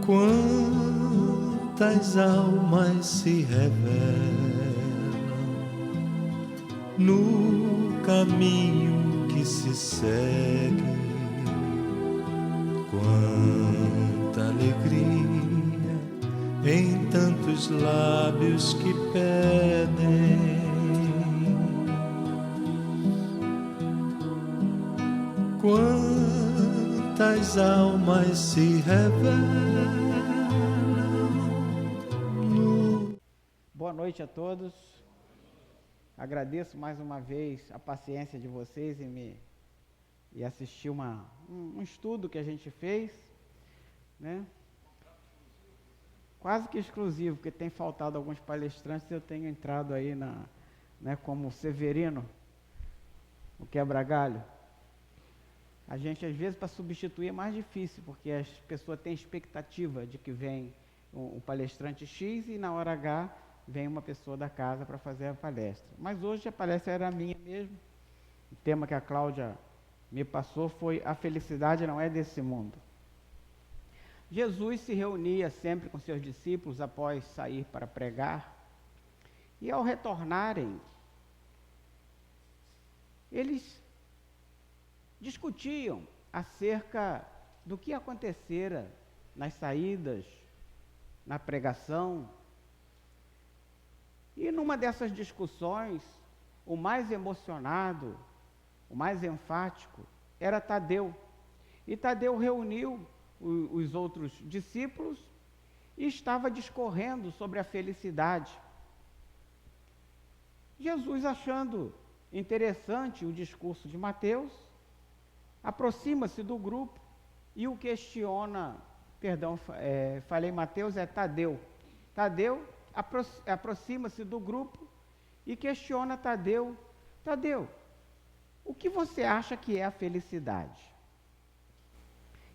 Quantas almas se revelam no caminho que se segue, quanta alegria em tantos lábios que pedem. Quantas almas se revelam no... Boa noite a todos. Agradeço mais uma vez a paciência de vocês em assistir um estudo que a gente fez, né? Quase que exclusivo, porque tem faltado alguns palestrantes, eu tenho entrado aí como Severino, o quebra-galho. A gente, às vezes, para substituir é mais difícil, porque as pessoas têm expectativa de que vem um palestrante X e na hora H vem uma pessoa da casa para fazer a palestra. Mas hoje a palestra era minha mesmo. O tema que a Cláudia me passou foi: a felicidade não é desse mundo. Jesus se reunia sempre com seus discípulos após sair para pregar, e ao retornarem, eles discutiam acerca do que acontecera nas saídas, na pregação. E numa dessas discussões, o mais emocionado, o mais enfático, era Tadeu. E Tadeu reuniu os outros discípulos e estava discorrendo sobre a felicidade. Jesus, achando interessante o discurso de Mateus, aproxima-se do grupo e o questiona, falei Mateus, é Tadeu. Tadeu aproxima-se do grupo e questiona Tadeu: Tadeu, o que você acha que é a felicidade?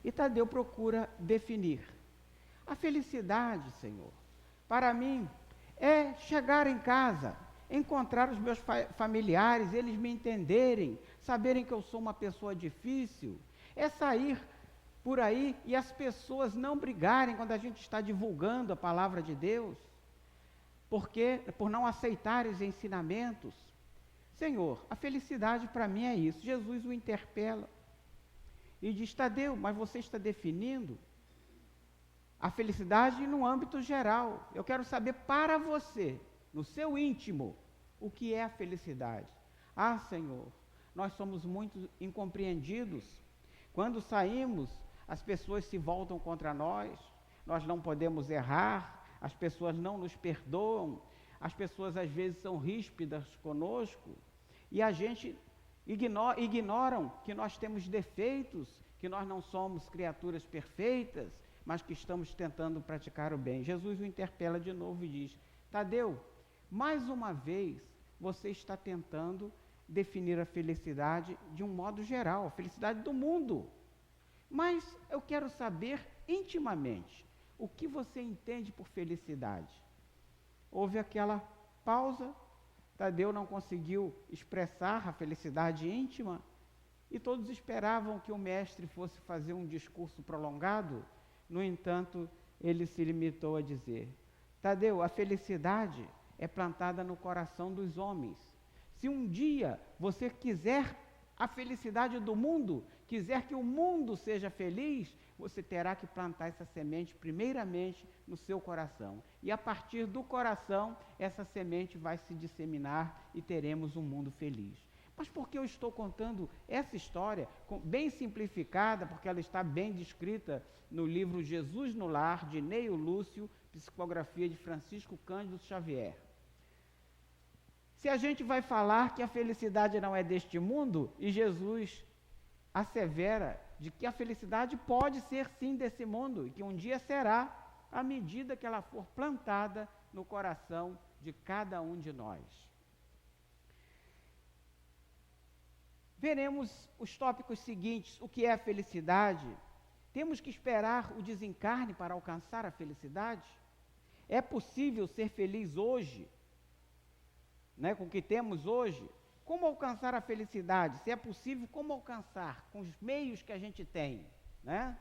E Tadeu procura definir: a felicidade, Senhor, para mim, é chegar em casa, encontrar os meus familiares, eles me entenderem, saberem que eu sou uma pessoa difícil, é sair por aí e as pessoas não brigarem quando a gente está divulgando a palavra de Deus, porque por não aceitarem os ensinamentos. Senhor, a felicidade para mim é isso. Jesus o interpela e diz: Tadeu, mas você está definindo a felicidade no âmbito geral. Eu quero saber para você, no seu íntimo, o que é a felicidade. Ah, Senhor, nós somos muito incompreendidos. Quando saímos, as pessoas se voltam contra nós, nós não podemos errar, as pessoas não nos perdoam, as pessoas às vezes são ríspidas conosco, e a gente ignoram que nós temos defeitos, que nós não somos criaturas perfeitas, mas que estamos tentando praticar o bem. Jesus o interpela de novo e diz: Tadeu, mais uma vez você está tentando definir a felicidade de um modo geral, a felicidade do mundo. Mas eu quero saber intimamente o que você entende por felicidade. Houve aquela pausa, Tadeu não conseguiu expressar a felicidade íntima, e todos esperavam que o mestre fosse fazer um discurso prolongado. No entanto, ele se limitou a dizer: Tadeu, a felicidade é plantada no coração dos homens. Se um dia você quiser a felicidade do mundo, quiser que o mundo seja feliz, você terá que plantar essa semente primeiramente no seu coração. E a partir do coração, essa semente vai se disseminar e teremos um mundo feliz. Mas por que eu estou contando essa história, bem simplificada, porque ela está bem descrita no livro Jesus no Lar, de Neio Lúcio, psicografia de Francisco Cândido Xavier. Se a gente vai falar que a felicidade não é deste mundo, e Jesus assevera de que a felicidade pode ser sim desse mundo, e que um dia será, à medida que ela for plantada no coração de cada um de nós. Veremos os tópicos seguintes: o que é a felicidade? Temos que esperar o desencarne para alcançar a felicidade? É possível ser feliz hoje, com o que temos hoje, Como alcançar a felicidade? Se é possível, como alcançar? Com os meios que a gente tem, né?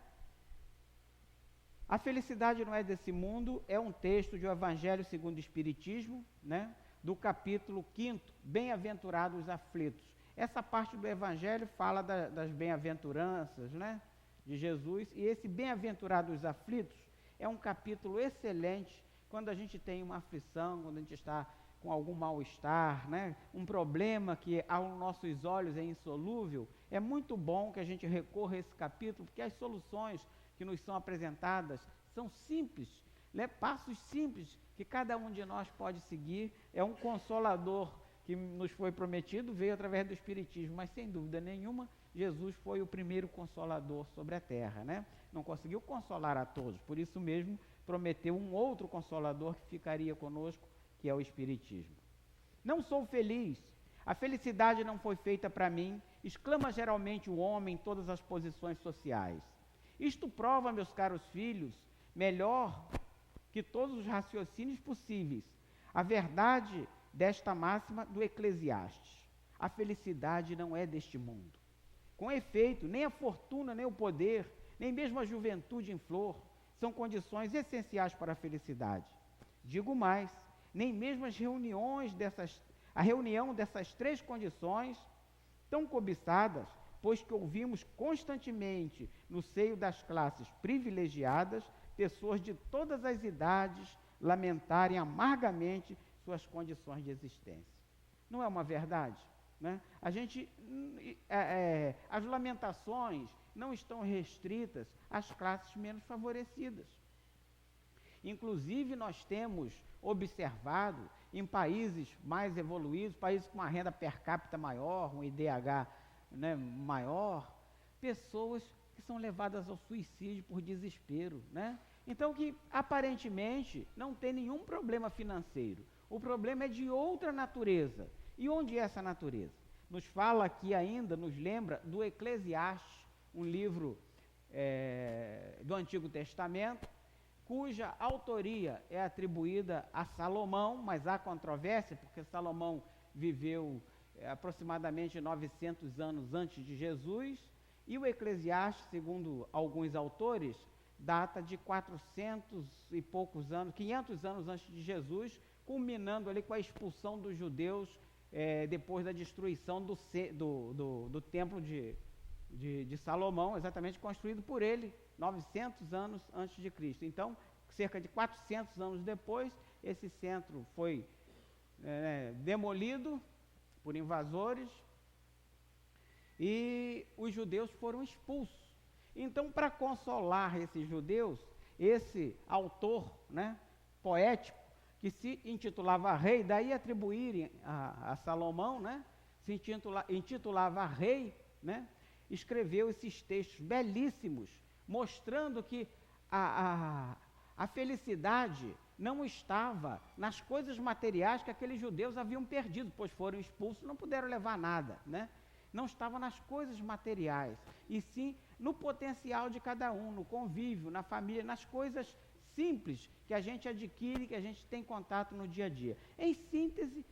A felicidade não é desse mundo, é um texto do Evangelho segundo o Espiritismo, né? Do capítulo 5º, Bem-aventurados os aflitos. Essa parte do Evangelho fala das bem-aventuranças, né? De Jesus, e esse Bem-aventurados os aflitos é um capítulo excelente quando a gente tem uma aflição, quando a gente está com algum mal-estar, né? Um problema que aos nossos olhos é insolúvel. É muito bom que a gente recorra a esse capítulo, porque as soluções que nos são apresentadas são simples, né? Passos simples que cada um de nós pode seguir. É um consolador que nos foi prometido, veio através do Espiritismo, mas sem dúvida nenhuma Jesus foi o primeiro consolador sobre a terra, né? Não conseguiu consolar a todos, por isso mesmo prometeu um outro consolador que ficaria conosco, que é o Espiritismo. Não sou feliz, a felicidade não foi feita para mim, exclama geralmente o homem em todas as posições sociais. Isto prova, meus caros filhos, melhor que todos os raciocínios possíveis, a verdade desta máxima do Eclesiastes: a felicidade não é deste mundo. Com efeito, nem a fortuna, nem o poder, nem mesmo a juventude em flor são condições essenciais para a felicidade. Digo mais, nem mesmo a reunião dessas três condições tão cobiçadas, pois que ouvimos constantemente no seio das classes privilegiadas, pessoas de todas as idades lamentarem amargamente suas condições de existência. Não é uma verdade? Né? As lamentações não estão restritas às classes menos favorecidas. Inclusive, nós temos observado em países mais evoluídos, países com uma renda per capita maior, um IDH, né, maior, pessoas que são levadas ao suicídio por desespero, né? Então, que aparentemente não tem nenhum problema financeiro. O problema é de outra natureza. E onde é essa natureza? Nos fala aqui ainda, nos lembra do Eclesiastes, um livro do Antigo Testamento, cuja autoria é atribuída a Salomão, mas há controvérsia, porque Salomão viveu aproximadamente 900 anos antes de Jesus, e o Eclesiastes, segundo alguns autores, data de 400 e poucos anos, 500 anos antes de Jesus, culminando ali com a expulsão dos judeus depois da destruição do templo de Salomão, exatamente construído por ele, 900 anos antes de Cristo. Então, cerca de 400 anos depois, esse centro foi demolido por invasores e os judeus foram expulsos. Então, para consolar esses judeus, esse autor, né, poético, que se intitulava Rei, daí atribuírem a Salomão, né, se intitulava Rei, né, escreveu esses textos belíssimos, mostrando que a felicidade não estava nas coisas materiais que aqueles judeus haviam perdido, pois foram expulsos, não puderam levar nada, né? Não estava nas coisas materiais, e sim no potencial de cada um, no convívio, na família, nas coisas simples que a gente adquire, que a gente tem contato no dia a dia. Em síntese,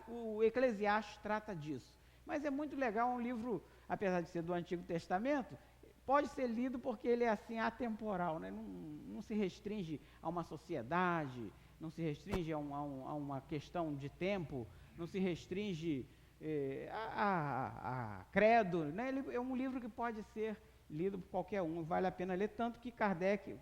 o Eclesiastes trata disso. Mas é muito legal, um livro, apesar de ser do Antigo Testamento, pode ser lido porque ele é assim atemporal, né? Não se restringe a uma sociedade, não se restringe a uma questão de tempo, não se restringe a credo, né? Ele é um livro que pode ser lido por qualquer um, vale a pena ler, tanto que Kardec,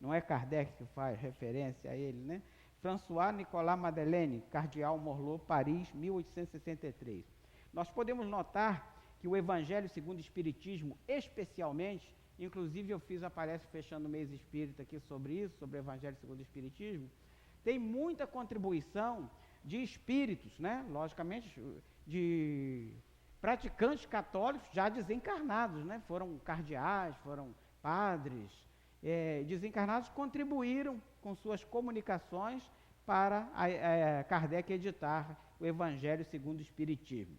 não é Kardec que faz referência a ele, né? François Nicolas Madeleine, Cardeal Morlot, Paris, 1863. Nós podemos notar que o Evangelho segundo o Espiritismo, especialmente, inclusive eu aparece fechando o mês espírita aqui sobre isso, sobre o Evangelho segundo o Espiritismo, tem muita contribuição de espíritos, né? Logicamente, de praticantes católicos já desencarnados, né? Foram cardeais, foram padres, desencarnados, contribuíram com suas comunicações para Kardec editar o Evangelho segundo o Espiritismo.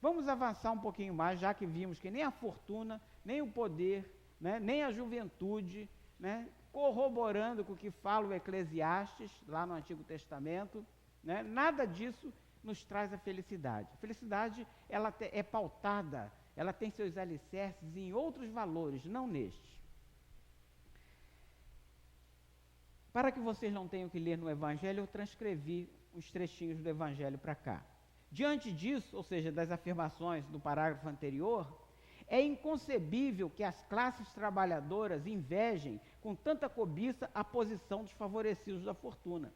Vamos avançar um pouquinho mais, já que vimos que nem a fortuna, nem o poder, né, nem a juventude, né, corroborando com o que fala o Eclesiastes, lá no Antigo Testamento, né, nada disso nos traz a felicidade. A felicidade, ela é pautada, ela tem seus alicerces em outros valores, não neste. Para que vocês não tenham que ler no Evangelho, eu transcrevi os trechinhos do Evangelho para cá. Diante disso, ou seja, das afirmações do parágrafo anterior, é inconcebível que as classes trabalhadoras invejem com tanta cobiça a posição dos favorecidos da fortuna.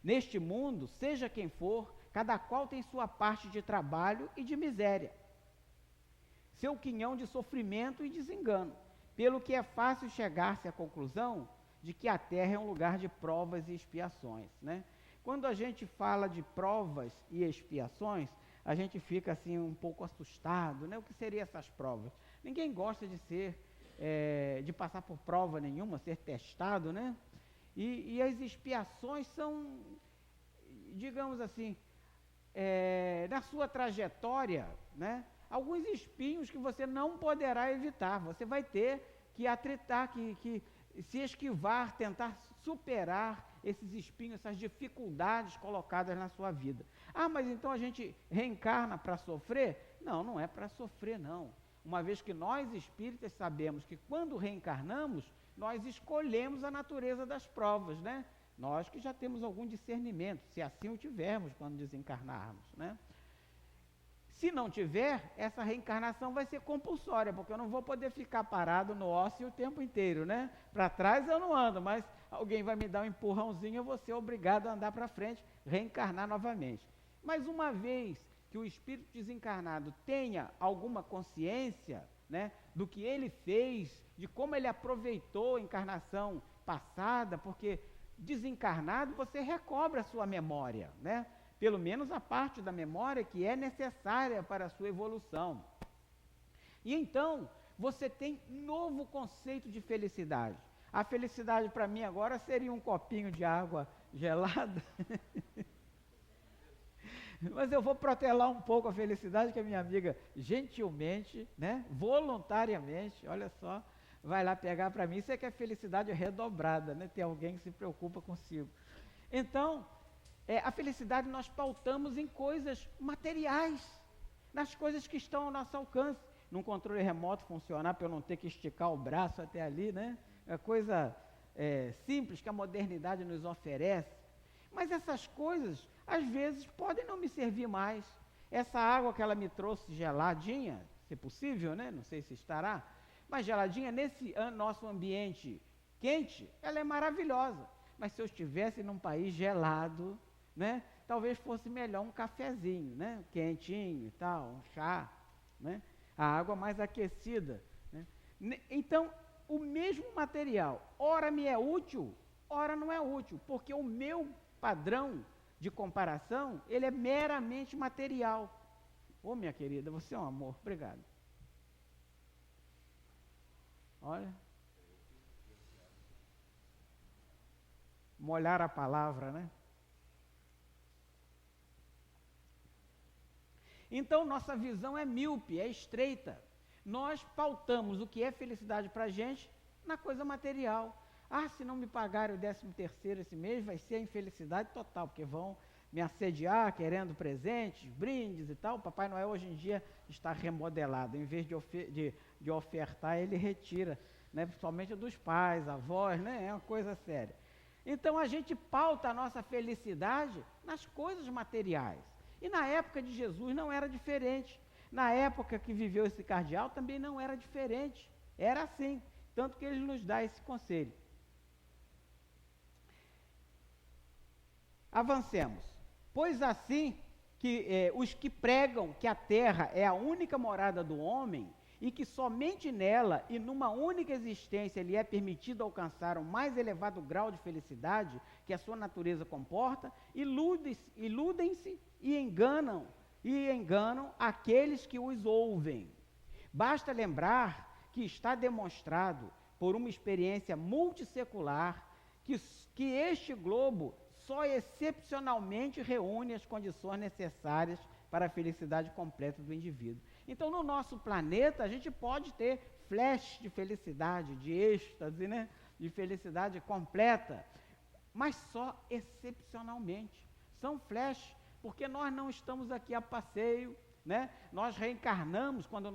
Neste mundo, seja quem for, cada qual tem sua parte de trabalho e de miséria, seu quinhão de sofrimento e desengano, pelo que é fácil chegar-se à conclusão de que a terra é um lugar de provas e expiações, né? Quando a gente fala de provas e expiações, a gente fica assim um pouco assustado, né? O que seriam essas provas? Ninguém gosta de de passar por prova nenhuma, ser testado, né? E as expiações são, digamos assim, na sua trajetória, né? Alguns espinhos que você não poderá evitar, você vai ter que atritar, que se esquivar, tentar superar esses espinhos, essas dificuldades colocadas na sua vida. Ah, mas então a gente reencarna para sofrer? Não, não é para sofrer, não. Uma vez que nós espíritas sabemos que quando reencarnamos, nós escolhemos a natureza das provas, né? Nós que já temos algum discernimento, se assim o tivermos quando desencarnarmos, né? Se não tiver, essa reencarnação vai ser compulsória, porque eu não vou poder ficar parado no ócio o tempo inteiro, né? Para trás eu não ando, mas alguém vai me dar um empurrãozinho, eu vou ser obrigado a andar para frente, reencarnar novamente. Mas uma vez que o espírito desencarnado tenha alguma consciência, né, do que ele fez, de como ele aproveitou a encarnação passada, porque desencarnado você recobra a sua memória, né? Pelo menos a parte da memória que é necessária para a sua evolução. E então, você tem novo conceito de felicidade. A felicidade para mim agora seria um copinho de água gelada. Mas eu vou protelar um pouco a felicidade que a minha amiga gentilmente, né, voluntariamente, olha só, vai lá pegar para mim. Isso é que é felicidade redobrada, né? Tem alguém que se preocupa consigo. Então, a felicidade nós pautamos em coisas materiais, nas coisas que estão ao nosso alcance. Num controle remoto funcionar para eu não ter que esticar o braço até ali, né? É coisa simples que a modernidade nos oferece. Mas essas coisas, às vezes, podem não me servir mais. Essa água que ela me trouxe geladinha, se possível, né? Não sei se estará, mas geladinha nesse nosso ambiente quente, ela é maravilhosa. Mas se eu estivesse num país gelado, né, talvez fosse melhor um cafezinho, né, quentinho e tal, um chá, né, a água mais aquecida, né. Então, o mesmo material, ora me é útil, ora não é útil, porque o meu padrão de comparação, ele é meramente material. Ô, minha querida, você é um amor, obrigado. Olha, molhar a palavra, né? Então, nossa visão é míope, é estreita. Nós pautamos o que é felicidade para a gente na coisa material. Ah, se não me pagarem o 13º esse mês, vai ser a infelicidade total, porque vão me assediar querendo presentes, brindes e tal. O Papai Noel hoje em dia está remodelado. Em vez de ofertar, ele retira, né? Principalmente dos pais, avós, né? É uma coisa séria. Então, a gente pauta a nossa felicidade nas coisas materiais. E na época de Jesus não era diferente. Na época que viveu esse cardeal também não era diferente. Era assim. Tanto que ele nos dá esse conselho. Avancemos. Pois assim, que os que pregam que a terra é a única morada do homem e que somente nela e numa única existência lhe é permitido alcançar o mais elevado grau de felicidade que a sua natureza comporta, iludem-se e enganam aqueles que os ouvem. Basta lembrar que está demonstrado por uma experiência multissecular que este globo só excepcionalmente reúne as condições necessárias para a felicidade completa do indivíduo. Então, no nosso planeta, a gente pode ter flash de felicidade, de êxtase, né? De felicidade completa, mas só excepcionalmente. São flash, porque nós não estamos aqui a passeio, né? Nós reencarnamos quando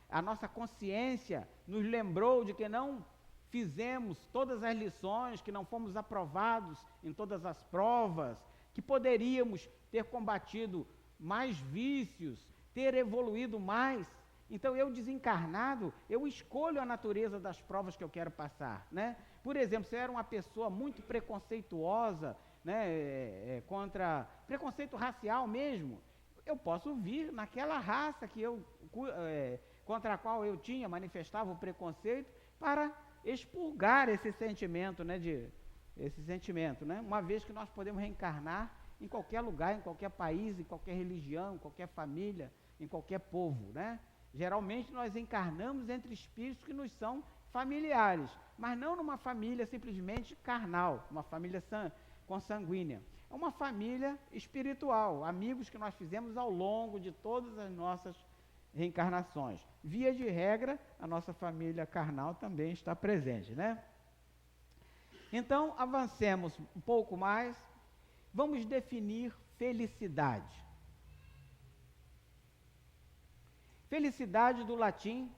a nossa consciência nos lembrou de que não fizemos todas as lições, que não fomos aprovados em todas as provas, que poderíamos ter combatido mais vícios, ter evoluído mais. Então, eu desencarnado, eu escolho a natureza das provas que eu quero passar, né? Por exemplo, se eu era uma pessoa muito preconceituosa, né, contra preconceito racial mesmo, eu posso vir naquela raça contra a qual eu manifestava o preconceito, para expurgar esse sentimento, né, uma vez que nós podemos reencarnar em qualquer lugar, em qualquer país, em qualquer religião, em qualquer família, em qualquer povo, né? Geralmente nós encarnamos entre espíritos que nos são familiares, mas não numa família simplesmente carnal, uma família consanguínea. É uma família espiritual, amigos que nós fizemos ao longo de todas as nossas reencarnações. Via de regra, a nossa família carnal também está presente, né? Então, avancemos um pouco mais. Vamos definir felicidade. Felicidade do latim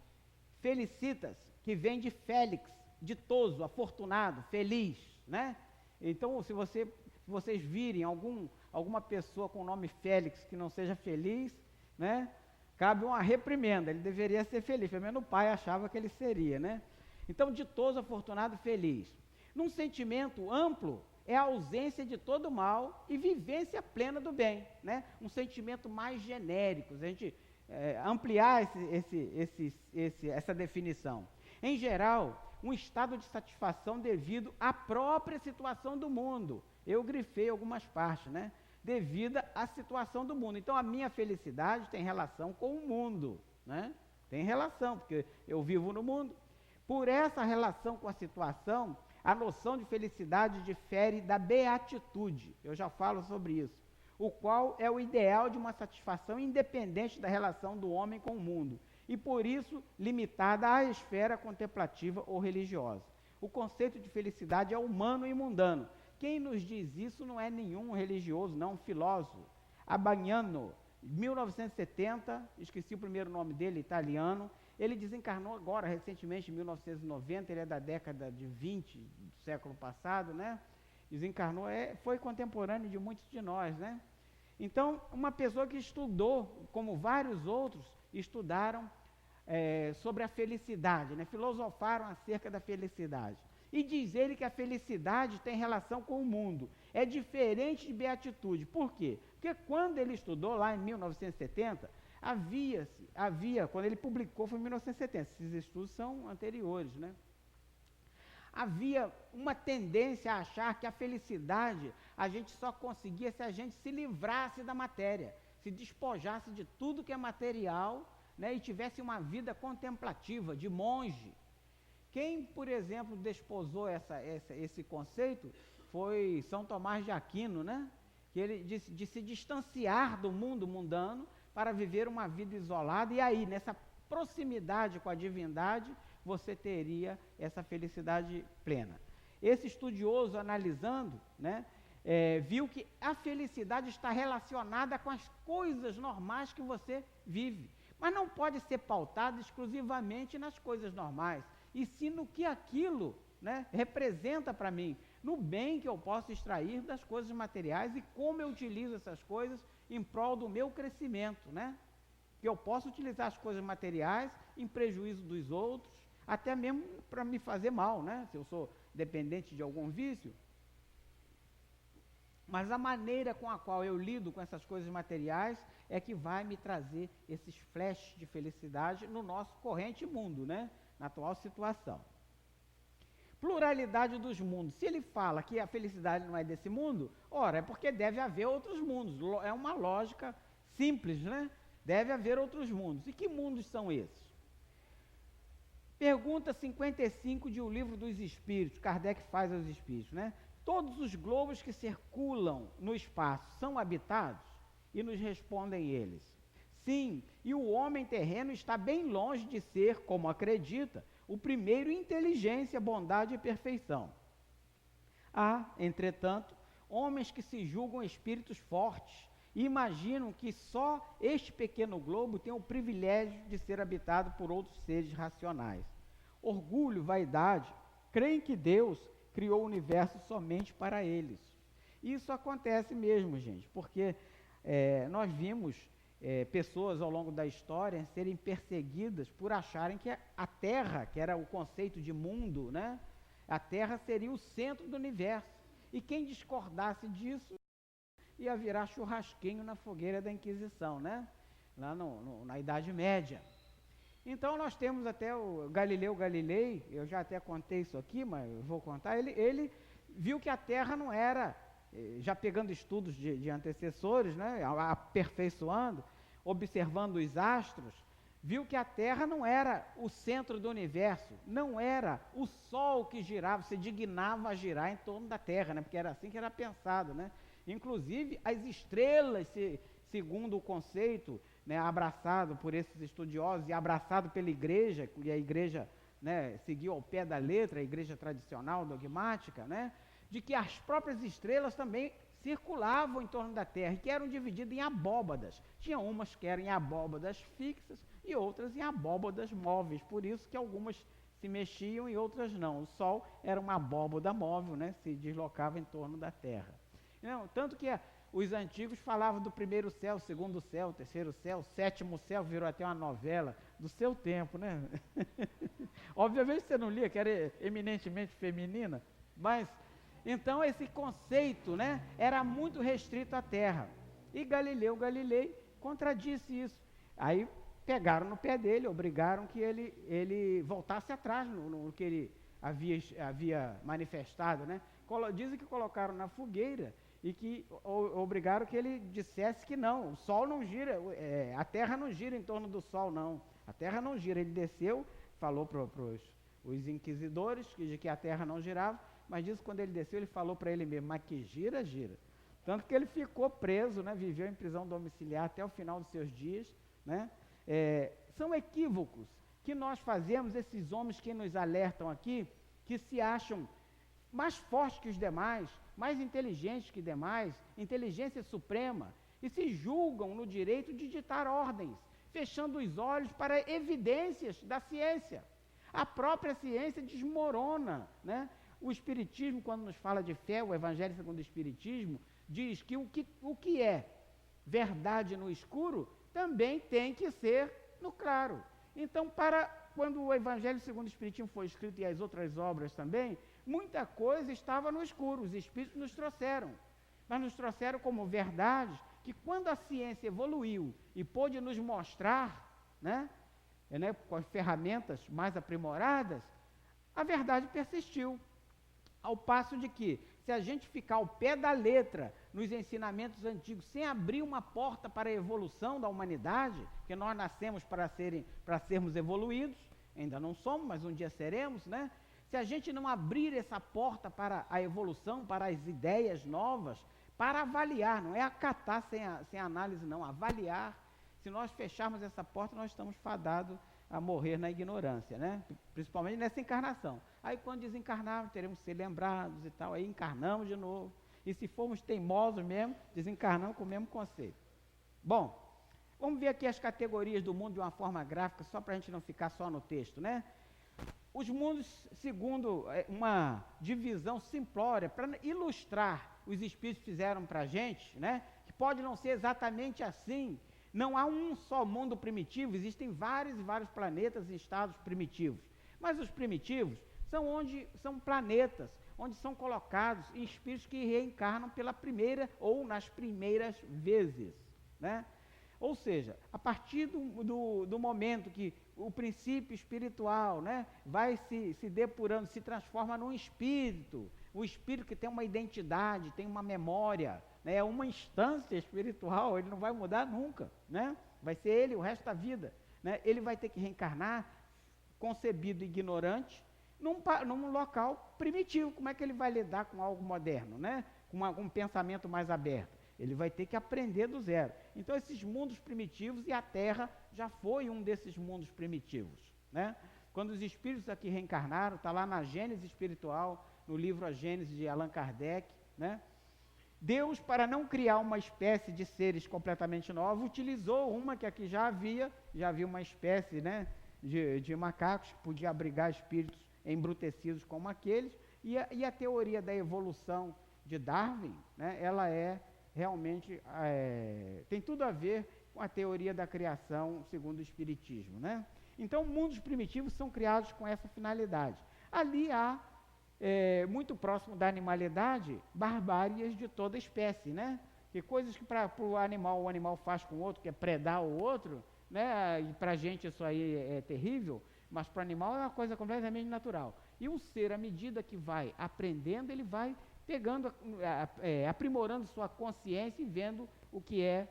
felicitas, que vem de félix, ditoso, afortunado, feliz, né? Então, se vocês virem alguma pessoa com o nome Félix que não seja feliz, né? Cabe uma reprimenda, ele deveria ser feliz, pelo menos o pai achava que ele seria, né? Então, ditoso, afortunado, feliz. Num sentimento amplo, é a ausência de todo mal e vivência plena do bem, né? Um sentimento mais genérico, a gente ampliar essa definição. Em geral, um estado de satisfação devido à própria situação do mundo. Eu grifei algumas partes, né? Devido à situação do mundo. Então, a minha felicidade tem relação com o mundo, né? Tem relação, porque eu vivo no mundo. Por essa relação com a situação, a noção de felicidade difere da beatitude. Eu já falo sobre isso. O qual é o ideal de uma satisfação independente da relação do homem com o mundo, e por isso limitada à esfera contemplativa ou religiosa. O conceito de felicidade é humano e mundano. Quem nos diz isso não é nenhum religioso, não, um filósofo. Abbagnano, 1970, esqueci o primeiro nome dele, italiano, ele desencarnou agora, recentemente, em 1990, ele é da década de 20 do século passado, né? Desencarnou, foi contemporâneo de muitos de nós, né? Então, uma pessoa que estudou, como vários outros estudaram sobre a felicidade, né? Filosofaram acerca da felicidade. E diz ele que a felicidade tem relação com o mundo. É diferente de beatitude. Por quê? Porque quando ele estudou lá em 1970, quando ele publicou foi em 1970, esses estudos são anteriores, né? Havia uma tendência a achar que a felicidade a gente só conseguia se a gente se livrasse da matéria, se despojasse de tudo que é material, né, e tivesse uma vida contemplativa, de monge. Quem, por exemplo, desposou esse conceito foi São Tomás de Aquino, né? Que ele disse de se distanciar do mundo mundano para viver uma vida isolada, e aí, nessa proximidade com a divindade, você teria essa felicidade plena. Esse estudioso, analisando, né, viu que a felicidade está relacionada com as coisas normais que você vive, mas não pode ser pautada exclusivamente nas coisas normais, e sim no que aquilo, né, representa para mim, no bem que eu posso extrair das coisas materiais e como eu utilizo essas coisas em prol do meu crescimento, né? Que eu posso utilizar as coisas materiais em prejuízo dos outros, até mesmo para me fazer mal, né? Se eu sou dependente de algum vício. Mas a maneira com a qual eu lido com essas coisas materiais é que vai me trazer esses flashes de felicidade no nosso corrente mundo, né? Na atual situação. Pluralidade dos mundos. Se ele fala que a felicidade não é desse mundo, ora, é porque deve haver outros mundos. É uma lógica simples, né? Deve haver outros mundos. E que mundos são esses? Pergunta 55 de O Livro dos Espíritos, Kardec faz aos Espíritos, né? Todos os globos que circulam no espaço são habitados? E nos respondem eles: sim, e o homem terreno está bem longe de ser, como acredita, o primeiro em inteligência, bondade e perfeição. Há, entretanto, homens que se julgam espíritos fortes e imaginam que só este pequeno globo tem o privilégio de ser habitado por outros seres racionais. Orgulho, vaidade, creem que Deus criou o universo somente para eles. Isso acontece mesmo, gente, porque nós vimos pessoas ao longo da história serem perseguidas por acharem que a Terra, que era o conceito de mundo, né? A Terra seria o centro do universo. E quem discordasse disso ia virar churrasquinho na fogueira da Inquisição, né? Lá na Idade Média. Então nós temos até o Galileu Galilei, eu já até contei isso aqui, mas eu vou contar, ele viu que a Terra não era, já pegando estudos de antecessores, né, aperfeiçoando, observando os astros, viu que a Terra não era o centro do universo, não era o Sol que girava, se dignava a girar em torno da Terra, né, porque era assim que era pensado, né? Inclusive as estrelas, segundo o conceito, né, abraçado por esses estudiosos e abraçado pela igreja, e a igreja, né, seguiu ao pé da letra, a igreja tradicional, dogmática, né, de que as próprias estrelas também circulavam em torno da Terra, e que eram divididas em abóbadas. Tinha umas que eram em abóbadas fixas e outras em abóbadas móveis, por isso que algumas se mexiam e outras não. O Sol era uma abóbada móvel, né, se deslocava em torno da Terra. Não, tanto que os antigos falavam do primeiro céu, segundo céu, terceiro céu, sétimo céu, virou até uma novela do seu tempo, né? Obviamente você não lia, que era eminentemente feminina, mas então esse conceito, né, era muito restrito à Terra. E Galileu Galilei contradisse isso. Aí pegaram no pé dele, obrigaram que ele voltasse atrás no que ele havia manifestado, né? Dizem que colocaram na fogueira e que obrigaram que ele dissesse que não, o Sol não gira, a Terra não gira em torno do Sol, não. A Terra não gira. Ele desceu, falou para os inquisidores de que a Terra não girava, mas diz que quando ele desceu, ele falou para ele mesmo, mas que gira, gira. Tanto que ele ficou preso, né, viveu em prisão domiciliar até o final dos seus dias, né? São equívocos que nós fazemos, esses homens que nos alertam aqui, que se acham mais fortes que os demais, mais inteligentes que demais, inteligência suprema, e se julgam no direito de ditar ordens, fechando os olhos para evidências da ciência. A própria ciência desmorona, né? O Espiritismo, quando nos fala de fé, o Evangelho segundo o Espiritismo, diz que o que é verdade no escuro também tem que ser no claro. Então, quando o Evangelho segundo o Espiritismo foi escrito e as outras obras também, muita coisa estava no escuro, os Espíritos nos trouxeram. Mas nos trouxeram como verdades que quando a ciência evoluiu e pôde nos mostrar, né, com as ferramentas mais aprimoradas, a verdade persistiu. Ao passo de que, se a gente ficar ao pé da letra nos ensinamentos antigos, sem abrir uma porta para a evolução da humanidade, porque nós nascemos para sermos evoluídos, ainda não somos, mas um dia seremos, né? Se a gente não abrir essa porta para a evolução, para as ideias novas, para avaliar, não é acatar sem análise não, avaliar. Se nós fecharmos essa porta, nós estamos fadados a morrer na ignorância, né? Principalmente nessa encarnação. Aí quando desencarnarmos, teremos que ser lembrados e tal, aí encarnamos de novo. E se formos teimosos mesmo, desencarnamos com o mesmo conceito. Bom, vamos ver aqui as categorias do mundo de uma forma gráfica, só para a gente não ficar só no texto, né? Os mundos, segundo uma divisão simplória, para ilustrar, os espíritos fizeram para a gente, né? Que pode não ser exatamente assim. Não há um só mundo primitivo, existem vários e vários planetas em estados primitivos. Mas os primitivos são planetas, onde são colocados espíritos que reencarnam pela primeira ou nas primeiras vezes, né? Ou seja, a partir do momento que o princípio espiritual, né, vai se depurando, se transforma num espírito, o espírito que tem uma identidade, tem uma memória, né, é uma instância espiritual, ele não vai mudar nunca, né? Vai ser ele o resto da vida, né? Ele vai ter que reencarnar concebido ignorante num local primitivo. Como é que ele vai lidar com algo moderno, né? Com um pensamento mais aberto? Ele vai ter que aprender do zero. Então, esses mundos primitivos, e a Terra já foi um desses mundos primitivos, né? Quando os espíritos aqui reencarnaram, está lá na Gênese Espiritual, no livro A Gênese de Allan Kardec, né? Deus, para não criar uma espécie de seres completamente nova, utilizou uma que aqui já havia uma espécie, né, de macacos que podia abrigar espíritos embrutecidos como aqueles, e a teoria da evolução de Darwin, né, ela realmente tem tudo a ver com a teoria da criação segundo o Espiritismo, né? Então, mundos primitivos são criados com essa finalidade. Ali há, muito próximo da animalidade, barbáries de toda espécie, né? Que coisas que para o animal faz com o outro, que é predar o outro, né? E para a gente isso aí é terrível, mas para o animal é uma coisa completamente natural. E o ser, à medida que vai aprendendo, ele vai pegando, aprimorando sua consciência e vendo o que é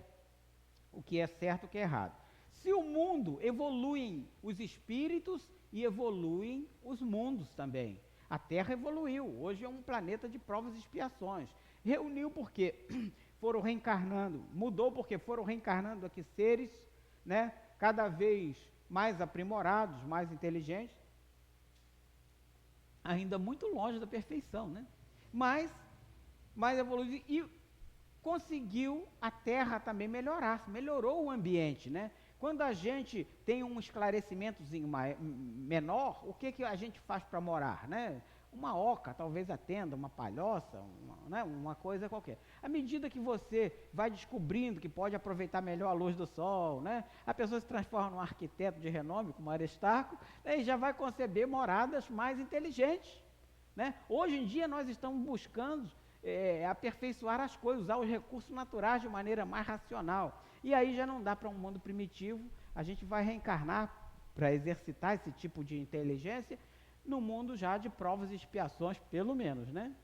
certo e o que é errado. Se o mundo evoluem os espíritos e evoluem os mundos também. A Terra evoluiu, hoje é um planeta de provas e expiações. Reuniu porque foram reencarnando, mudou porque foram reencarnando aqui seres, né, cada vez mais aprimorados, mais inteligentes, ainda muito longe da perfeição, né? Mas mais evoluído, e conseguiu a Terra também melhorou o ambiente, né? Quando a gente tem um esclarecimentozinho menor, o que a gente faz para morar, né? Uma oca, talvez a tenda, uma palhoça, uma coisa qualquer. À medida que você vai descobrindo que pode aproveitar melhor a luz do sol, né? A pessoa se transforma num arquiteto de renome, como Aristarco, né? E já vai conceber moradas mais inteligentes, né? Hoje em dia nós estamos buscando aperfeiçoar as coisas, usar os recursos naturais de maneira mais racional. E aí já não dá para um mundo primitivo, a gente vai reencarnar para exercitar esse tipo de inteligência no mundo já de provas e expiações, pelo menos, né?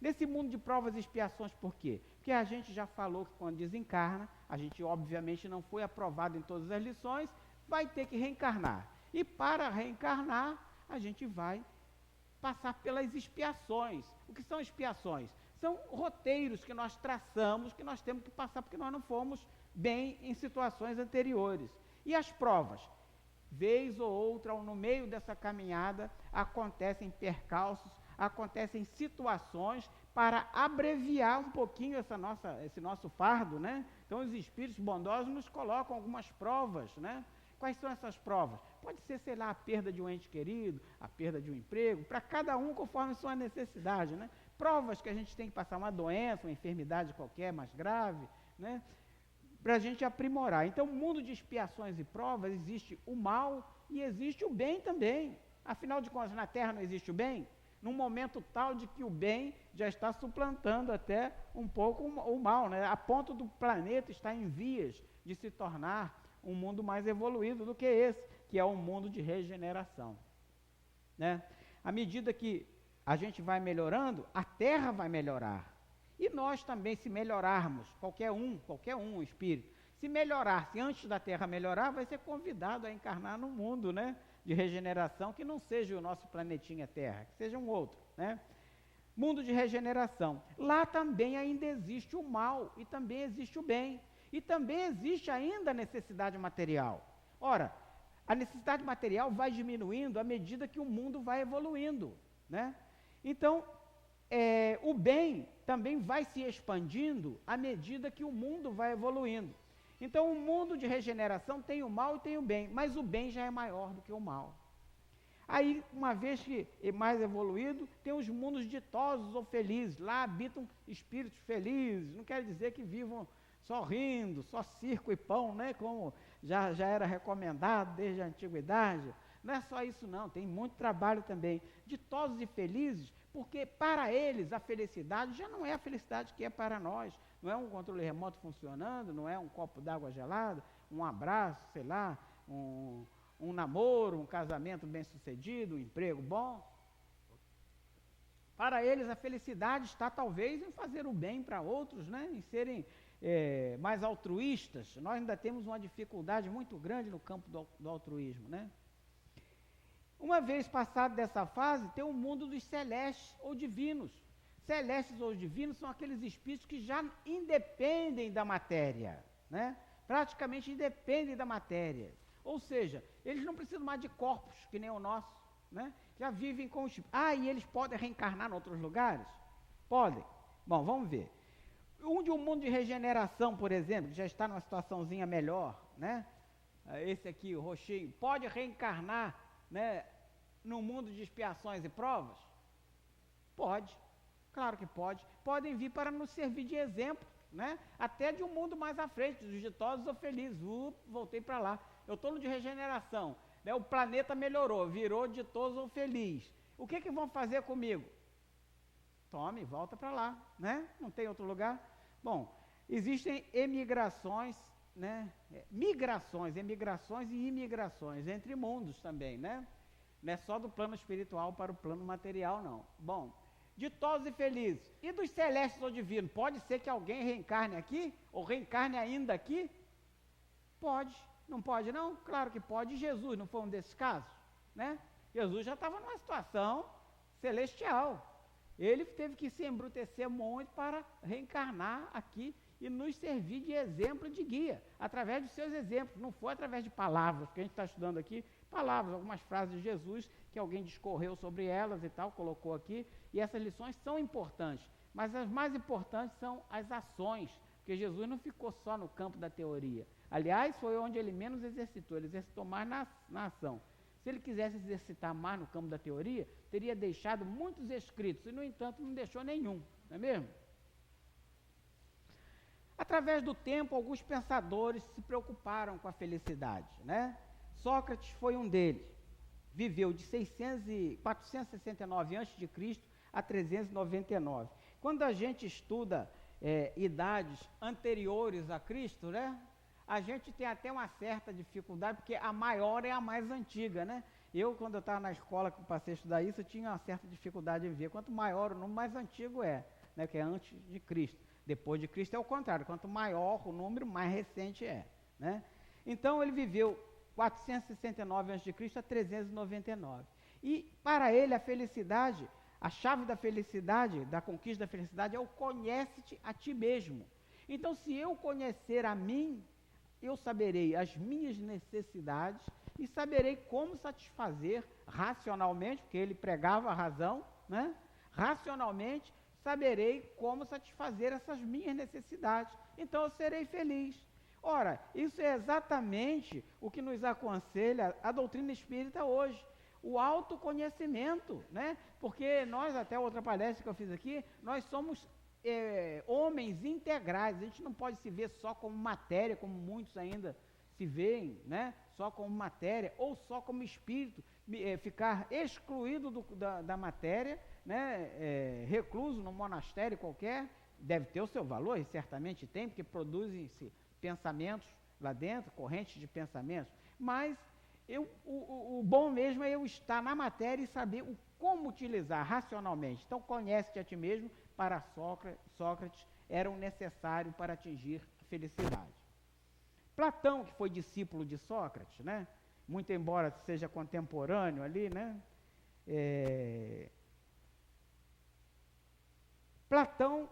Nesse mundo de provas e expiações, por quê? Porque a gente já falou que quando desencarna, a gente obviamente não foi aprovado em todas as lições, vai ter que reencarnar. E para reencarnar, a gente vai passar pelas expiações. O que são expiações? São roteiros que nós traçamos, que nós temos que passar porque nós não fomos bem em situações anteriores. E as provas? Vez ou outra, ou no meio dessa caminhada, acontecem percalços, acontecem situações para abreviar um pouquinho esse nosso fardo, né? Então os espíritos bondosos nos colocam algumas provas, né? Quais são essas provas? Pode ser, sei lá, a perda de um ente querido, a perda de um emprego, para cada um conforme sua necessidade, né? Provas que a gente tem que passar uma doença, uma enfermidade qualquer mais grave, né? Para a gente aprimorar. Então, no mundo de expiações e provas, existe o mal e existe o bem também. Afinal de contas, na Terra não existe o bem? Num momento tal de que o bem já está suplantando até um pouco o mal, né? A ponto do planeta estar em vias de se tornar um mundo mais evoluído do que esse, que é um mundo de regeneração, né? À medida que a gente vai melhorando, a Terra vai melhorar. E nós também, se melhorarmos, qualquer um espírito, se melhorar, se antes da Terra melhorar, vai ser convidado a encarnar num mundo, né, de regeneração, que não seja o nosso planetinha Terra, que seja um outro, né? Mundo de regeneração. Lá também ainda existe o mal e também existe o bem. E também existe ainda a necessidade material. Ora, a necessidade material vai diminuindo à medida que o mundo vai evoluindo, né? Então, o bem também vai se expandindo à medida que o mundo vai evoluindo. Então, o mundo de regeneração tem o mal e tem o bem, mas o bem já é maior do que o mal. Aí, uma vez que é mais evoluído, tem os mundos ditosos ou felizes. Lá habitam espíritos felizes, não quer dizer que vivam só rindo, só circo e pão, né? Como já era recomendado desde a antiguidade. Não é só isso não, tem muito trabalho também. Ditosos e felizes, porque para eles a felicidade já não é a felicidade que é para nós. Não é um controle remoto funcionando, não é um copo d'água gelada, um abraço, sei lá, um namoro, um casamento bem sucedido, um emprego bom. Para eles a felicidade está talvez em fazer o bem para outros, né? Em serem mais altruístas. Nós ainda temos uma dificuldade muito grande no campo do altruísmo, né? Uma vez passado dessa fase, tem o mundo dos celestes ou divinos. Celestes ou divinos são aqueles espíritos que já independem da matéria, né? Praticamente independem da matéria. Ou seja, eles não precisam mais de corpos, que nem o nosso, né? Já vivem com os... e eles podem reencarnar em outros lugares? Podem. Bom, vamos ver. de um mundo de regeneração, por exemplo, que já está numa situaçãozinha melhor, né? Esse aqui, o roxinho, pode reencarnar, né, no mundo de expiações e provas? Pode, claro que pode. Podem vir para nos servir de exemplo, né? Até de um mundo mais à frente, dos ditosos ou felizes. Voltei para lá. Eu estou no de regeneração, né? O planeta melhorou, virou ditoso ou feliz. O que vão fazer comigo? Tome, volta para lá, né? Não tem outro lugar? Bom, existem emigrações, né? Emigrações e imigrações entre mundos também, né? Não é só do plano espiritual para o plano material, não. Bom, ditosos e felizes. E dos celestes ou divinos? Pode ser que alguém reencarne aqui? Ou reencarne ainda aqui? Pode. Não pode não? Claro que pode. E Jesus não foi um desses casos? Né? Jesus já estava numa situação celestial. Ele teve que se embrutecer muito para reencarnar aqui e nos servir de exemplo e de guia, através dos seus exemplos. Não foi através de palavras, porque a gente está estudando aqui, palavras, algumas frases de Jesus, que alguém discorreu sobre elas e tal, colocou aqui, e essas lições são importantes, mas as mais importantes são as ações, porque Jesus não ficou só no campo da teoria. Aliás, foi onde ele menos exercitou, ele exercitou mais na ação. Se ele quisesse exercitar mais no campo da teoria, teria deixado muitos escritos, e no entanto não deixou nenhum, não é mesmo? Através do tempo, alguns pensadores se preocuparam com a felicidade, né? Sócrates foi um deles. Viveu de 469 a.C. a 399. Quando a gente estuda idades anteriores a Cristo, né? A gente tem até uma certa dificuldade, porque a maior é a mais antiga, né? Quando eu estava na escola, que eu passei a estudar isso, eu tinha uma certa dificuldade em ver. Quanto maior o número, mais antigo é, né? Que é antes de Cristo. Depois de Cristo é o contrário, quanto maior o número, mais recente é, né? Então ele viveu 469 a.C. a 399. E para ele a felicidade, a chave da felicidade, da conquista da felicidade é o conhece-te a ti mesmo. Então se eu conhecer a mim, eu saberei as minhas necessidades e saberei como satisfazer racionalmente, porque ele pregava a razão, né? Racionalmente, saberei como satisfazer essas minhas necessidades. Então eu serei feliz. Ora, isso é exatamente o que nos aconselha a doutrina espírita hoje. O autoconhecimento, né? Porque nós, até outra palestra que eu fiz aqui, nós somos homens integrais. A gente não pode se ver só como matéria, como muitos ainda se veem, né? Só como matéria, ou só como espírito, ficar excluído da matéria, né? Recluso num monastério qualquer, deve ter o seu valor, e certamente tem, porque produzem-se pensamentos lá dentro, correntes de pensamentos, mas o bom mesmo é eu estar na matéria e saber como utilizar racionalmente. Então, conhece-te a ti mesmo, para Sócrates, era um necessário para atingir a felicidade. Platão, que foi discípulo de Sócrates, né? Muito embora seja contemporâneo ali, né? Platão,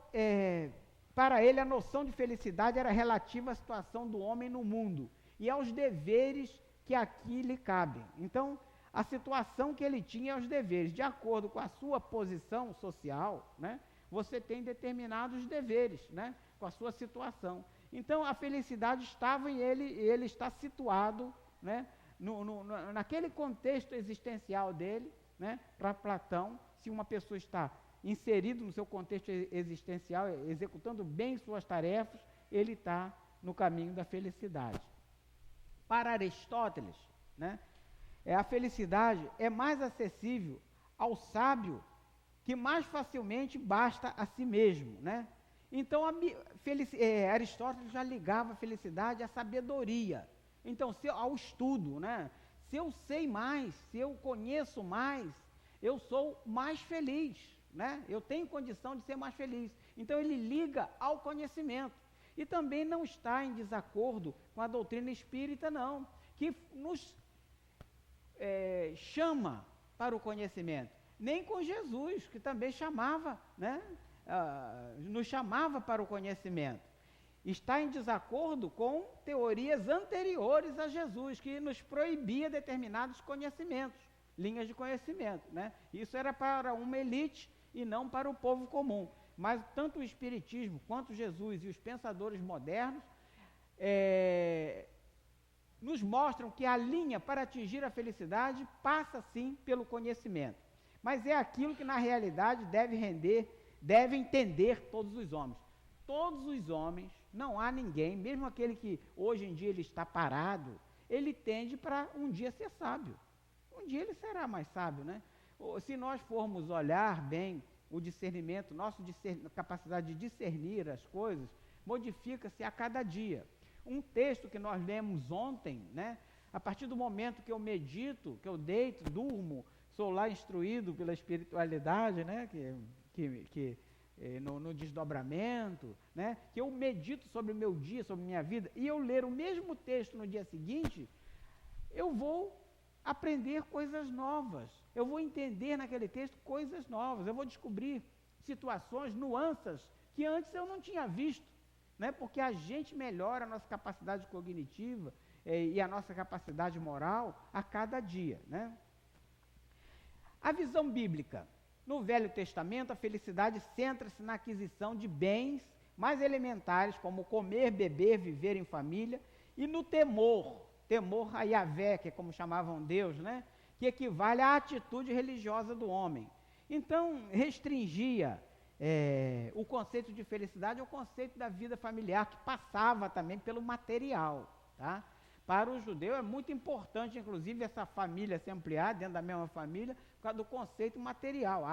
para ele, a noção de felicidade era relativa à situação do homem no mundo e aos deveres que aqui lhe cabem. Então, a situação que ele tinha aos deveres, de acordo com a sua posição social, né? Você tem determinados deveres, né? Com a sua situação. Então, a felicidade estava em ele, e ele está situado, né? Naquele contexto existencial dele, né? Para Platão, se uma pessoa está inserido no seu contexto existencial, executando bem suas tarefas, ele está no caminho da felicidade. Para Aristóteles, né, a felicidade é mais acessível ao sábio que mais facilmente basta a si mesmo, né? Então, Aristóteles já ligava a felicidade à sabedoria. Então, ao estudo, né? Se eu sei mais, se eu conheço mais, eu sou mais feliz, né? Eu tenho condição de ser mais feliz. Então, ele liga ao conhecimento. E também não está em desacordo com a doutrina espírita, não, que nos chama para o conhecimento. Nem com Jesus, que também chamava, né? Nos chamava para o conhecimento. Está em desacordo com teorias anteriores a Jesus, que nos proibia determinados conhecimentos, linhas de conhecimento, né? Isso era para uma elite e não para o povo comum. mas tanto o Espiritismo quanto Jesus e os pensadores modernos nos mostram que a linha para atingir a felicidade passa sim pelo conhecimento, mas é aquilo que na realidade deve entender todos os homens. Todos os homens, não há ninguém, mesmo aquele que hoje em dia ele está parado, ele tende para um dia ser sábio. Um dia ele será mais sábio, né? Se nós formos olhar bem o discernimento, capacidade de discernir as coisas, modifica-se a cada dia. Um texto que nós lemos ontem, né? A partir do momento que eu medito, que eu deito, durmo, sou lá instruído pela espiritualidade, né? No desdobramento, né? Que eu medito sobre o meu dia, sobre a minha vida, e eu ler o mesmo texto no dia seguinte, eu vou aprender coisas novas, eu vou entender naquele texto coisas novas, eu vou descobrir situações, nuances que antes eu não tinha visto, né? Porque a gente melhora a nossa capacidade cognitiva e a nossa capacidade moral a cada dia, né? A visão bíblica. No Velho Testamento, a felicidade centra-se na aquisição de bens mais elementares, como comer, beber, viver em família, e no temor a Yahvé, que é como chamavam Deus, né? Que equivale à atitude religiosa do homem. Então, restringia o conceito de felicidade ao conceito da vida familiar, que passava também pelo material, tá? Para o judeu é muito importante, inclusive, essa família se ampliar dentro da mesma família, por causa do conceito material.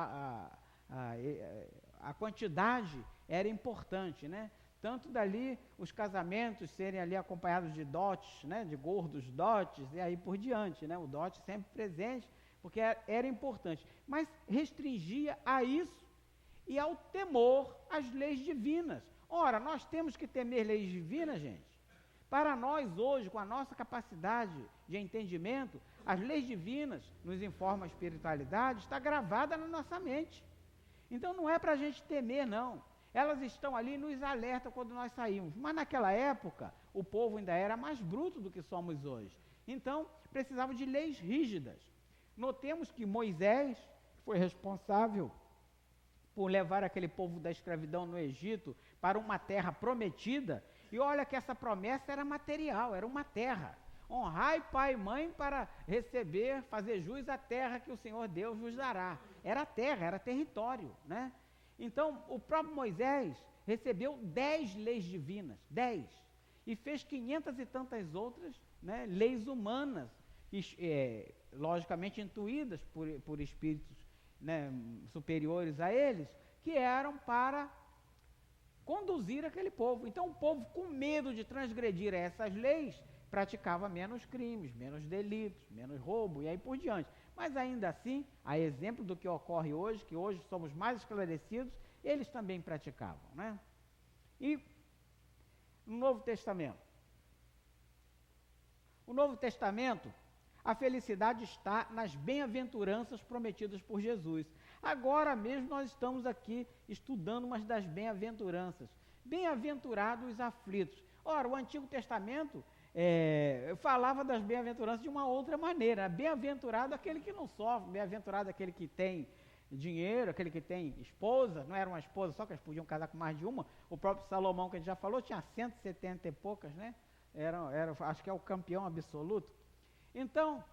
A quantidade era importante, né? Tanto dali os casamentos serem ali acompanhados de dotes, né? De gordos dotes e aí por diante, né? O dote sempre presente, porque era importante. Mas restringia a isso e ao temor às leis divinas. Ora, nós temos que temer leis divinas, gente. Para nós hoje, com a nossa capacidade de entendimento, as leis divinas, nos informa a espiritualidade, está gravada na nossa mente. Então não é para a gente temer, não. Elas estão ali e nos alertam quando nós saímos. Mas naquela época, o povo ainda era mais bruto do que somos hoje. Então, precisava de leis rígidas. Notemos que Moisés foi responsável por levar aquele povo da escravidão no Egito para uma terra prometida. E olha que essa promessa era material, era uma terra. Honrai pai e mãe para receber, fazer jus à terra que o Senhor Deus vos dará. Era terra, era território, né? Então, o próprio Moisés recebeu 10 leis divinas, 10, e fez 500 e tantas outras, né, leis humanas, logicamente intuídas por espíritos, né, superiores a eles, que eram para conduzir aquele povo. Então, o povo, com medo de transgredir essas leis, praticava menos crimes, menos delitos, menos roubo e aí por diante. Mas ainda assim, a exemplo do que ocorre hoje, que hoje somos mais esclarecidos, eles também praticavam, né? E no Novo Testamento? O Novo Testamento, a felicidade está nas bem-aventuranças prometidas por Jesus. Agora mesmo nós estamos aqui estudando umas das bem-aventuranças. Bem-aventurados os aflitos. Ora, o Antigo Testamento falava das bem-aventuranças de uma outra maneira. Bem-aventurado aquele que não sofre, bem-aventurado aquele que tem dinheiro, aquele que tem esposa, não era uma esposa só, que eles podiam casar com mais de uma. O próprio Salomão, que a gente já falou, tinha 170 e poucas, né? Acho que é o campeão absoluto. Então,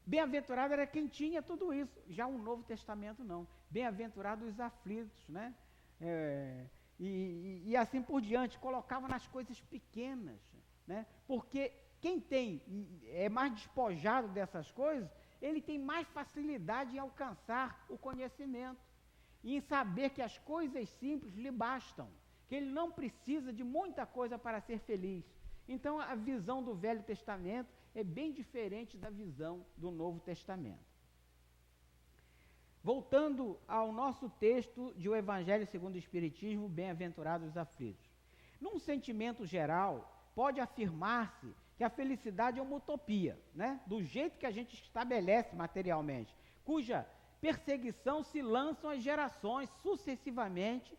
bem-aventurado era quem tinha tudo isso. Já o Novo Testamento não. Bem-aventurado os aflitos, né? E assim por diante, colocava nas coisas pequenas, né? Porque quem é mais despojado dessas coisas, ele tem mais facilidade em alcançar o conhecimento e em saber que as coisas simples lhe bastam, que ele não precisa de muita coisa para ser feliz. Então, a visão do Velho Testamento é bem diferente da visão do Novo Testamento. Voltando ao nosso texto de O Evangelho segundo o Espiritismo, Bem-aventurados os aflitos. Num sentimento geral, pode afirmar-se que a felicidade é uma utopia, né? Do jeito que a gente estabelece materialmente, cuja perseguição se lançam as gerações sucessivamente,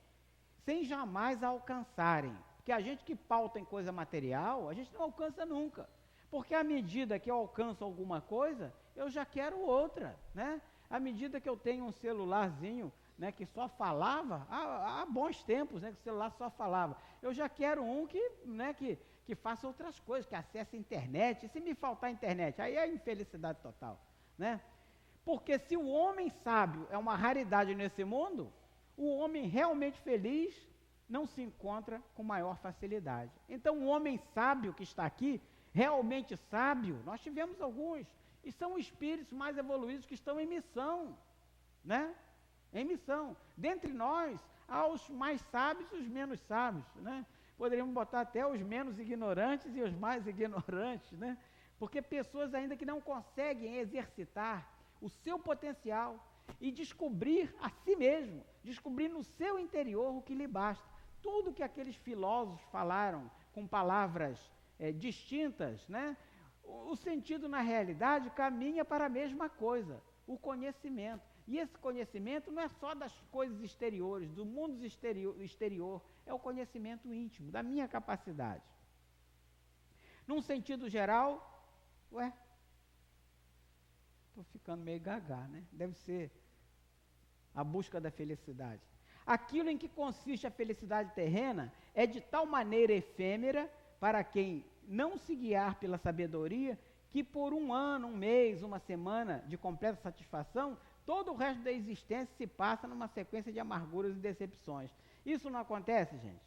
sem jamais a alcançarem. Porque a gente que pauta em coisa material, a gente não alcança nunca. Porque à medida que eu alcanço alguma coisa, eu já quero outra, né? À medida que eu tenho um celularzinho né, que só falava, há bons tempos, né, que o celular só falava. Eu já quero um que faça outras coisas, que acesse a internet. E se me faltar internet, aí é infelicidade total, né? Porque se o homem sábio é uma raridade nesse mundo, o homem realmente feliz não se encontra com maior facilidade. Então, o homem sábio que está aqui, realmente sábio, nós tivemos alguns, e são espíritos mais evoluídos que estão em missão, né? Em missão. Dentre nós, há os mais sábios e os menos sábios, né? Poderíamos botar até os menos ignorantes e os mais ignorantes, né? Porque pessoas ainda que não conseguem exercitar o seu potencial e descobrir a si mesmo, descobrir no seu interior o que lhe basta. Tudo que aqueles filósofos falaram com palavras distintas, né? O sentido na realidade caminha para a mesma coisa, o conhecimento. E esse conhecimento não é só das coisas exteriores, do mundo exterior, é o conhecimento íntimo, da minha capacidade. Num sentido geral, estou ficando meio gagá, né? Deve ser a busca da felicidade. Aquilo em que consiste a felicidade terrena é de tal maneira efêmera para quem não se guiar pela sabedoria, que por um ano, um mês, uma semana de completa satisfação, todo o resto da existência se passa numa sequência de amarguras e decepções. Isso não acontece, gente?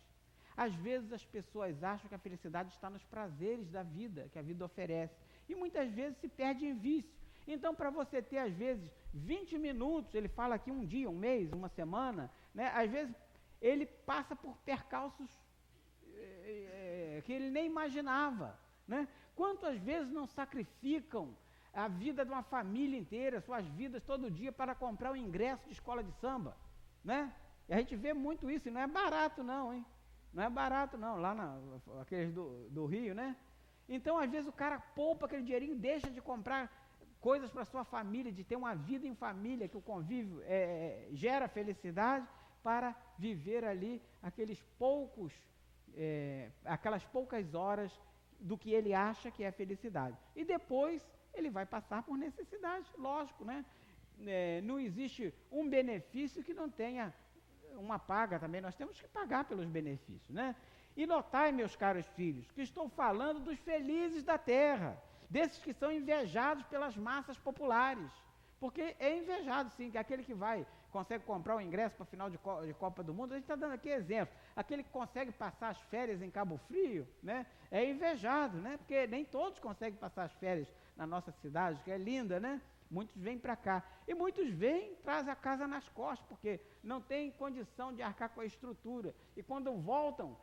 Às vezes as pessoas acham que a felicidade está nos prazeres da vida, que a vida oferece, e muitas vezes se perde em vício. Então, para você ter, às vezes, 20 minutos, ele fala aqui um dia, um mês, uma semana, né? Às vezes ele passa por percalços que ele nem imaginava, né? Quantas vezes não sacrificam a vida de uma família inteira, suas vidas todo dia para comprar um ingresso de escola de samba, né? E a gente vê muito isso, e não é barato não, hein? Não é barato não, lá aqueles do Rio, né? Então, às vezes o cara poupa aquele dinheirinho, deixa de comprar coisas para sua família, de ter uma vida em família, que o convívio gera felicidade, para viver ali aquelas poucas horas do que ele acha que é felicidade. E depois ele vai passar por necessidade, lógico, né? Não existe um benefício que não tenha uma paga também, nós temos que pagar pelos benefícios, né? E notai, meus caros filhos, que estou falando dos felizes da terra, desses que são invejados pelas massas populares, porque é invejado sim, que aquele que consegue comprar o ingresso para a final de Copa do Mundo, a gente está dando aqui exemplo, aquele que consegue passar as férias em Cabo Frio, né, é invejado, né, porque nem todos conseguem passar as férias na nossa cidade, que é linda, né, muitos vêm para cá, e muitos vêm, trazem a casa nas costas, porque não tem condição de arcar com a estrutura, e quando voltam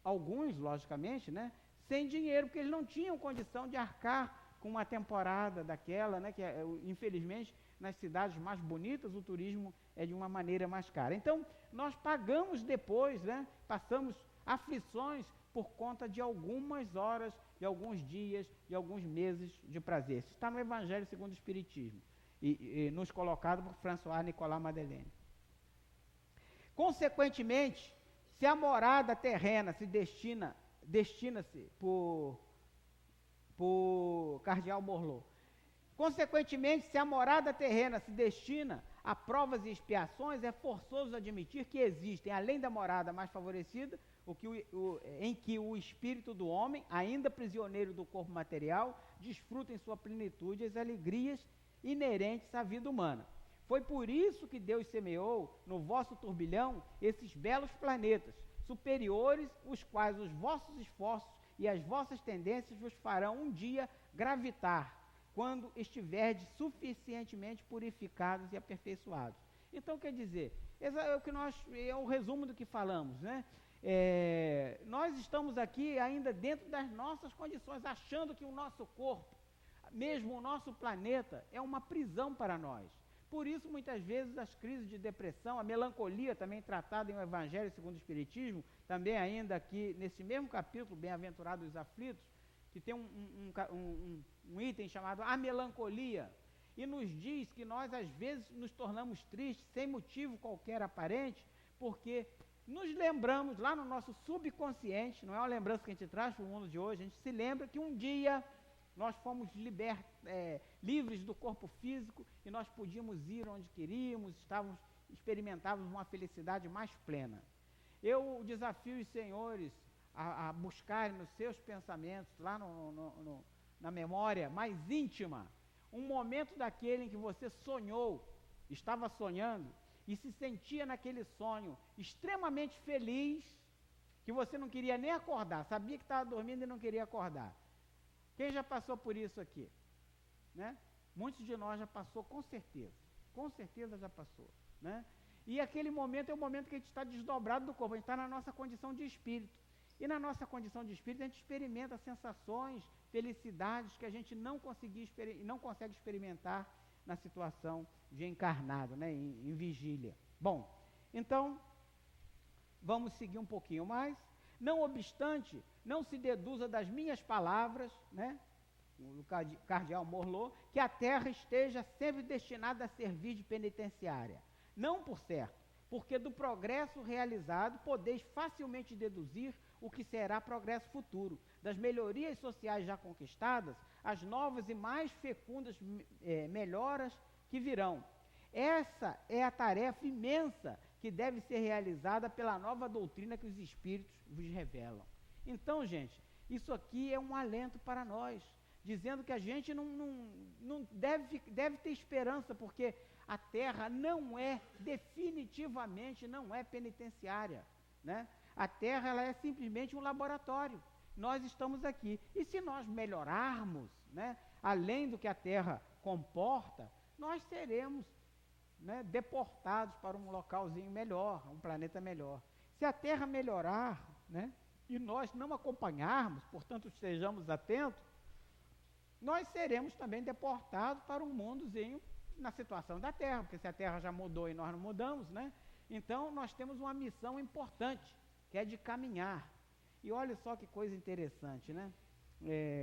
alguns, logicamente, né, sem dinheiro, porque eles não tinham condição de arcar com uma temporada daquela, né, que infelizmente nas cidades mais bonitas o turismo é de uma maneira mais cara. Então, nós pagamos depois, né, passamos aflições por conta de algumas horas, de alguns dias, de alguns meses de prazer. Isso está no Evangelho segundo o Espiritismo, e nos colocado por François Nicolas Madeleine. Consequentemente, se a morada terrena se destina-se por Cardeal Morlot. Consequentemente, se a morada terrena se destina a provas e expiações, é forçoso admitir que existem, além da morada mais favorecida, em que o espírito do homem, ainda prisioneiro do corpo material, desfruta em sua plenitude as alegrias inerentes à vida humana. Foi por isso que Deus semeou no vosso turbilhão esses belos planetas, superiores, os quais os vossos esforços e as vossas tendências vos farão um dia gravitar, quando estiverdes suficientemente purificados e aperfeiçoados. Então, quer dizer, é o resumo do que falamos, né? Nós estamos aqui ainda dentro das nossas condições, achando que o nosso corpo, mesmo o nosso planeta, é uma prisão para nós. Por isso, muitas vezes, as crises de depressão, a melancolia, também tratada em O Evangelho segundo o Espiritismo, também ainda aqui, nesse mesmo capítulo, Bem-aventurados os aflitos, que tem um item chamado A Melancolia, e nos diz que nós, às vezes, nos tornamos tristes, sem motivo qualquer aparente, porque nos lembramos, lá no nosso subconsciente, não é uma lembrança que a gente traz para o mundo de hoje, a gente se lembra que um dia nós fomos livres do corpo físico e nós podíamos ir onde queríamos, estávamos experimentávamos uma felicidade mais plena. Eu desafio os senhores a buscarem nos seus pensamentos, lá na memória mais íntima, um momento daquele em que você sonhou, estava sonhando, e se sentia naquele sonho extremamente feliz, que você não queria nem acordar, sabia que estava dormindo e não queria acordar. Quem já passou por isso aqui? Né? Muitos de nós já passou, com certeza já passou. Né? E aquele momento é o momento que a gente está desdobrado do corpo, a gente está na nossa condição de espírito. E na nossa condição de espírito a gente experimenta sensações, felicidades que a gente não consegue experimentar na situação de encarnado, né? em vigília. Bom, então, vamos seguir um pouquinho mais. Não obstante, não se deduza das minhas palavras, né? O cardeal Morlot, que a terra esteja sempre destinada a servir de penitenciária. Não por certo, porque do progresso realizado podeis facilmente deduzir o que será progresso futuro, das melhorias sociais já conquistadas, as novas e mais fecundas melhoras que virão. Essa é a tarefa imensa que deve ser realizada pela nova doutrina que os Espíritos vos revelam. Então, gente, isso aqui é um alento para nós, dizendo que a gente não deve ter esperança, porque a Terra definitivamente não é penitenciária, né? A Terra, ela é simplesmente um laboratório. Nós estamos aqui. E se nós melhorarmos, né, além do que a Terra comporta, nós seremos, né, deportados para um localzinho melhor, um planeta melhor. Se a Terra melhorar, né, e nós não acompanharmos, portanto estejamos atentos, nós seremos também deportados para um mundozinho na situação da Terra, porque se a Terra já mudou e nós não mudamos, né? Então nós temos uma missão importante, que é de caminhar. E olha só que coisa interessante, né?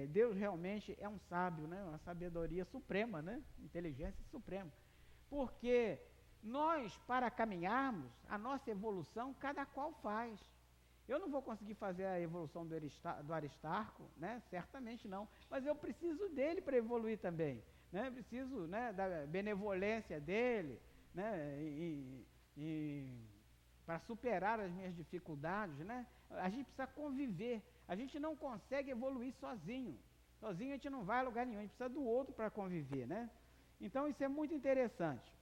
Deus realmente é um sábio, né? Uma sabedoria suprema, né? Inteligência suprema. Porque nós, para caminharmos, a nossa evolução, cada qual faz. Eu não vou conseguir fazer a evolução do Aristarco, né? Certamente não. Mas eu preciso dele para evoluir também, né? Preciso, né, da benevolência dele, né? Para superar as minhas dificuldades, né? A gente precisa conviver. A gente não consegue evoluir sozinho. Sozinho a gente não vai a lugar nenhum. A gente precisa do outro para conviver, né? Então isso é muito interessante.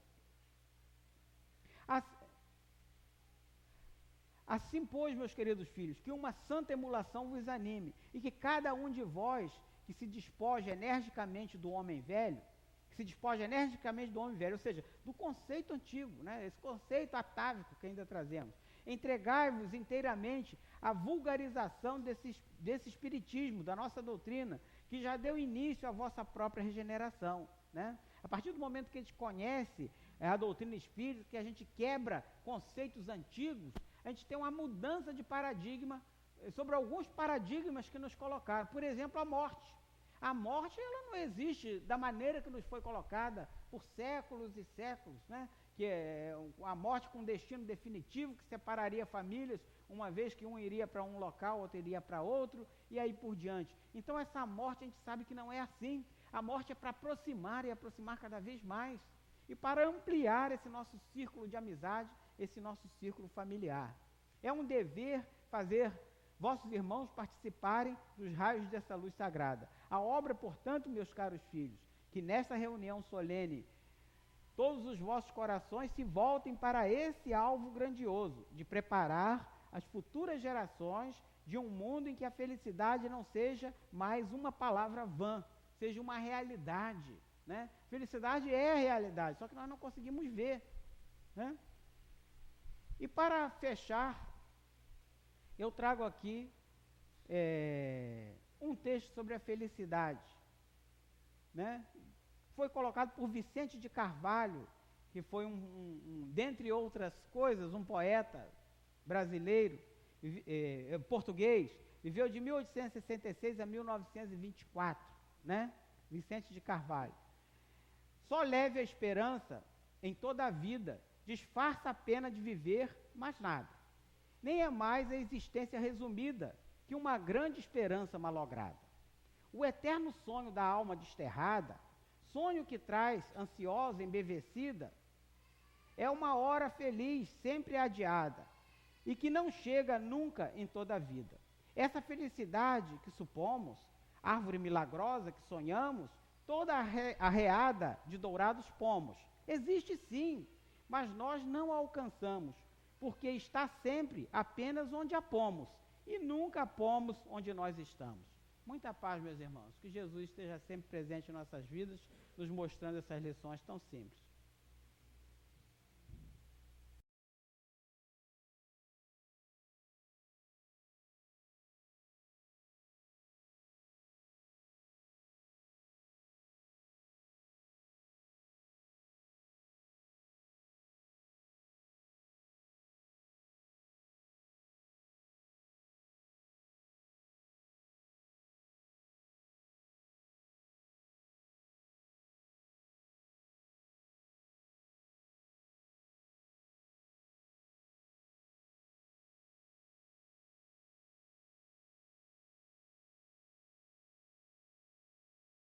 Assim, pois, meus queridos filhos, que uma santa emulação vos anime, e que cada um de vós que se despoje energicamente do homem velho, ou seja, do conceito antigo, né? Esse conceito atávico que ainda trazemos, entregai-vos inteiramente à vulgarização desse espiritismo, da nossa doutrina, que já deu início à vossa própria regeneração, né? A partir do momento que a gente conhece a doutrina espírita, que a gente quebra conceitos antigos, a gente tem uma mudança de paradigma sobre alguns paradigmas que nos colocaram. Por exemplo, a morte. A morte, ela não existe da maneira que nos foi colocada por séculos e séculos, né? Que é a morte com destino definitivo, que separaria famílias, uma vez que um iria para um local, outro iria para outro, e aí por diante. Então essa morte a gente sabe que não é assim. A morte é para aproximar e aproximar cada vez mais, e para ampliar esse nosso círculo de amizade, esse nosso círculo familiar. É um dever fazer vossos irmãos participarem dos raios dessa luz sagrada. A obra, portanto, meus caros filhos, que nessa reunião solene todos os vossos corações se voltem para esse alvo grandioso, de preparar as futuras gerações de um mundo em que a felicidade não seja mais uma palavra vã, seja uma realidade, né? Felicidade é realidade, só que nós não conseguimos ver, né? E para fechar, eu trago aqui um texto sobre a felicidade, né? Foi colocado por Vicente de Carvalho, que foi dentre outras coisas, um poeta brasileiro, português, viveu de 1866 a 1924, né? Vicente de Carvalho. Só leve a esperança em toda a vida, disfarça a pena de viver, mas nada. Nem é mais a existência resumida que uma grande esperança malograda. O eterno sonho da alma desterrada, sonho que traz ansiosa, embevecida, é uma hora feliz, sempre adiada, e que não chega nunca em toda a vida. Essa felicidade que supomos, árvore milagrosa que sonhamos, toda arreada de dourados pomos, existe sim, mas nós não a alcançamos, porque está sempre apenas onde a pomos, e nunca a pomos onde nós estamos. Muita paz, meus irmãos, que Jesus esteja sempre presente em nossas vidas, nos mostrando essas lições tão simples.